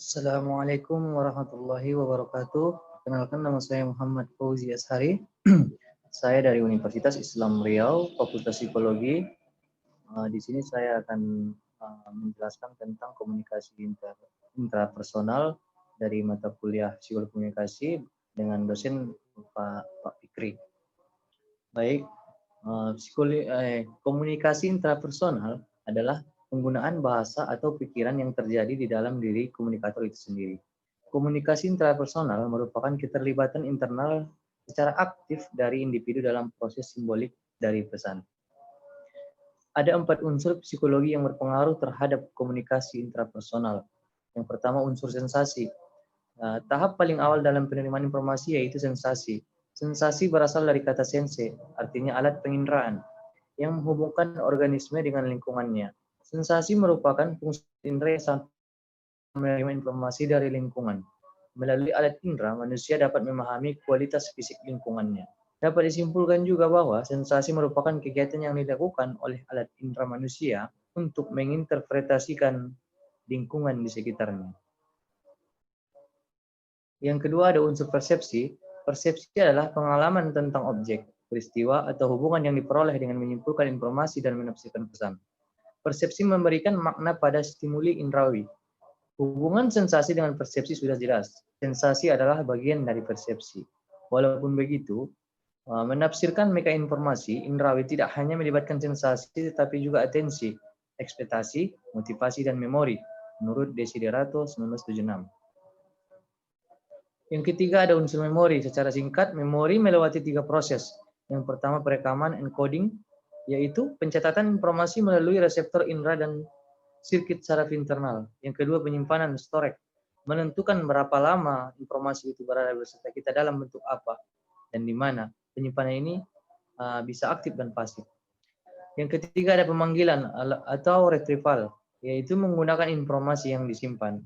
Assalamualaikum warahmatullahi wabarakatuh. Kenalkan, nama saya Muhammad Fauzi Ashari. Saya dari Universitas Islam Riau, Fakultas Psikologi. Di sini saya akan menjelaskan tentang komunikasi intrapersonal dari mata kuliah Psikologi Komunikasi dengan dosen Pak Fikri. Baik, komunikasi intrapersonal adalah penggunaan bahasa atau pikiran yang terjadi di dalam diri komunikator itu sendiri. Komunikasi intrapersonal merupakan keterlibatan internal secara aktif dari individu dalam proses simbolik dari pesan. Ada 4 unsur psikologi yang berpengaruh terhadap komunikasi intrapersonal. Yang pertama, unsur sensasi. Tahap paling awal dalam penerimaan informasi yaitu sensasi. Sensasi berasal dari kata sense, artinya alat penginderaan, yang menghubungkan organisme dengan lingkungannya. Sensasi merupakan fungsi indera yang sangat menerima informasi dari lingkungan. Melalui alat indera, manusia dapat memahami kualitas fisik lingkungannya. Dapat disimpulkan juga bahwa sensasi merupakan kegiatan yang dilakukan oleh alat indera manusia untuk menginterpretasikan lingkungan di sekitarnya. Yang kedua, ada unsur persepsi. Persepsi adalah pengalaman tentang objek, peristiwa, atau hubungan yang diperoleh dengan menyimpulkan informasi dan menafsirkan pesan. Persepsi memberikan makna pada stimuli indrawi. Hubungan sensasi dengan persepsi sudah jelas. Sensasi adalah bagian dari persepsi. Walaupun begitu, menafsirkan meka informasi indrawi tidak hanya melibatkan sensasi, tetapi juga atensi, ekspektasi, motivasi, dan memori, menurut Desiderato 1976. Yang ketiga, ada unsur memori. Secara singkat, memori melewati 3 proses. Yang pertama, perekaman encoding, yaitu pencatatan informasi melalui reseptor indera dan sirkuit saraf internal. Yang kedua, penyimpanan storage, menentukan berapa lama informasi itu berada beserta kita dalam bentuk apa dan di mana. Penyimpanan ini bisa aktif dan pasif. Yang ketiga, ada pemanggilan atau retrieval, yaitu menggunakan informasi yang disimpan.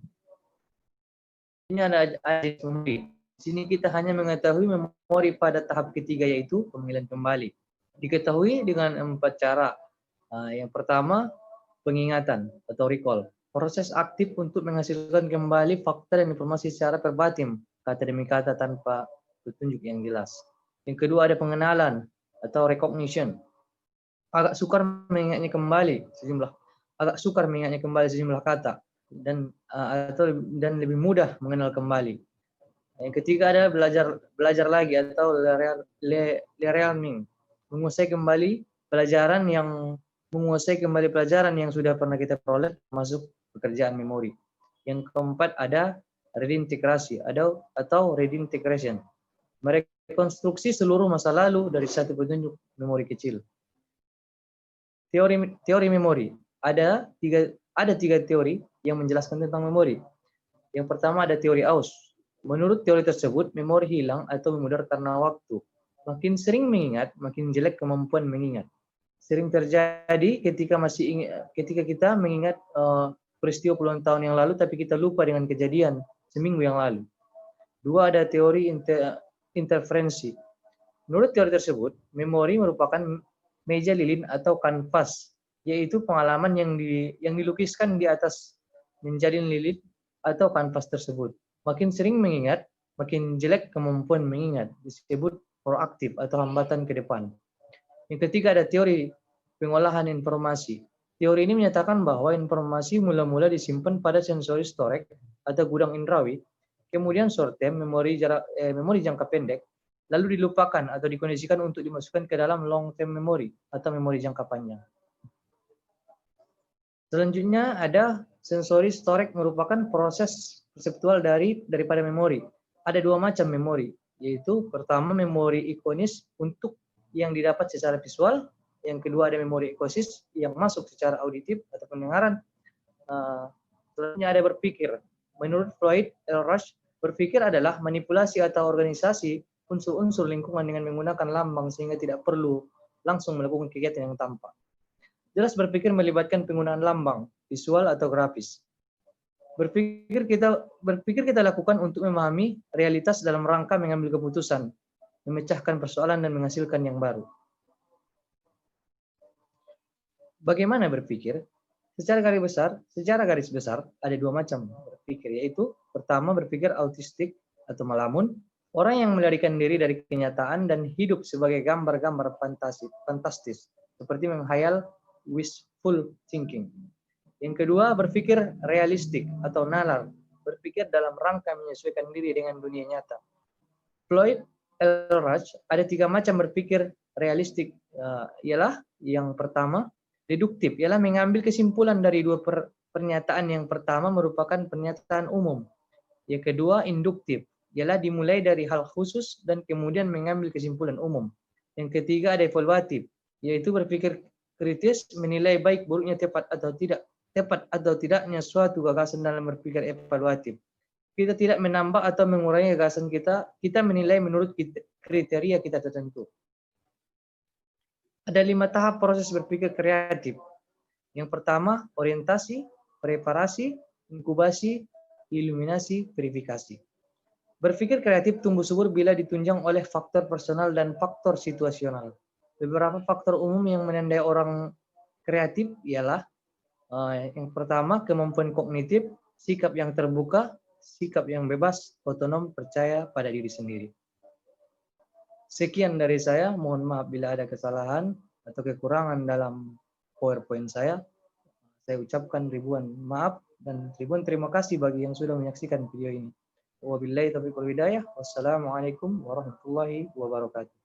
Ini ada memori. Di sini kita hanya mengetahui memori pada tahap ketiga, yaitu pemanggilan kembali. Diketahui dengan 4 cara. Yang pertama, pengingatan atau recall. Proses aktif untuk menghasilkan kembali fakta dan informasi secara verbatim, kata demi kata tanpa petunjuk yang jelas. Yang kedua, ada pengenalan atau recognition. Agak sukar mengingatnya kembali sejumlah kata dan lebih mudah mengenal kembali. Yang ketiga, ada belajar lagi atau relearning, menguasai kembali pelajaran yang sudah pernah kita peroleh, termasuk pekerjaan memori. Yang keempat, ada redintegrasi atau redintegration, merekonstruksi seluruh masa lalu dari satu petunjuk memori kecil. Teori memori. Ada tiga teori yang menjelaskan tentang memori. Yang pertama, ada teori Aus. Menurut teori tersebut, memori hilang atau memudar karena waktu. Makin sering mengingat, makin jelek kemampuan mengingat. Sering terjadi ketika kita mengingat peristiwa puluhan tahun yang lalu, tapi kita lupa dengan kejadian seminggu yang lalu. Dua, ada teori interferensi. Menurut teori tersebut, memori merupakan meja lilin atau kanvas, yaitu pengalaman yang dilukiskan di atas menjadi lilin atau kanvas tersebut. Makin sering mengingat, makin jelek kemampuan mengingat, disebut proaktif atau hambatan ke depan. Yang ketiga, ada teori pengolahan informasi. Teori ini menyatakan bahwa informasi mula-mula disimpan pada sensory storage atau gudang indrawi, kemudian short term memori jangka pendek, lalu dilupakan atau dikondisikan untuk dimasukkan ke dalam long term memory atau memori jangka panjang. Selanjutnya, ada sensory storage, merupakan proses konseptual daripada memori. Ada 2 macam memori, yaitu pertama memori ikonis untuk yang didapat secara visual, yang kedua ada memori ekosis yang masuk secara auditif atau pendengaran. Selanjutnya ada berpikir. Menurut Floyd L. Rush, berpikir adalah manipulasi atau organisasi unsur-unsur lingkungan dengan menggunakan lambang sehingga tidak perlu langsung melakukan kegiatan yang tampak. Jelas, berpikir melibatkan penggunaan lambang, visual atau grafis. Berpikir kita lakukan untuk memahami realitas dalam rangka mengambil keputusan, memecahkan persoalan dan menghasilkan yang baru. Bagaimana berpikir? Secara garis besar ada dua macam berpikir, yaitu pertama berpikir autistik atau melamun, orang yang melarikan diri dari kenyataan dan hidup sebagai gambar-gambar fantastis, seperti menghayal, wishful thinking. Yang kedua berpikir realistik atau nalar, berpikir dalam rangka menyesuaikan diri dengan dunia nyata. Floyd Eldredge ada tiga macam berpikir realistik, ialah yang pertama deduktif, ialah mengambil kesimpulan dari dua pernyataan. Yang pertama merupakan pernyataan umum. Yang kedua induktif, ialah dimulai dari hal khusus dan kemudian mengambil kesimpulan umum. Yang ketiga ada evaluatif, yaitu berpikir kritis, menilai baik buruknya tepat atau tidaknya suatu gagasan dalam berpikir evaluatif. Kita tidak menambah atau mengurangi gagasan kita menilai menurut kriteria kita tertentu. Ada 5 tahap proses berpikir kreatif. Yang pertama, orientasi, preparasi, inkubasi, iluminasi, verifikasi. Berpikir kreatif tumbuh subur bila ditunjang oleh faktor personal dan faktor situasional. Beberapa faktor umum yang menandai orang kreatif ialah yang pertama, kemampuan kognitif, sikap yang terbuka, sikap yang bebas, otonom, percaya pada diri sendiri. Sekian dari saya, mohon maaf bila ada kesalahan atau kekurangan dalam PowerPoint saya. Saya ucapkan ribuan maaf dan ribuan terima kasih bagi yang sudah menyaksikan video ini. Wabillahi taufiq wal hidayah. Wassalamualaikum warahmatullahi wabarakatuh.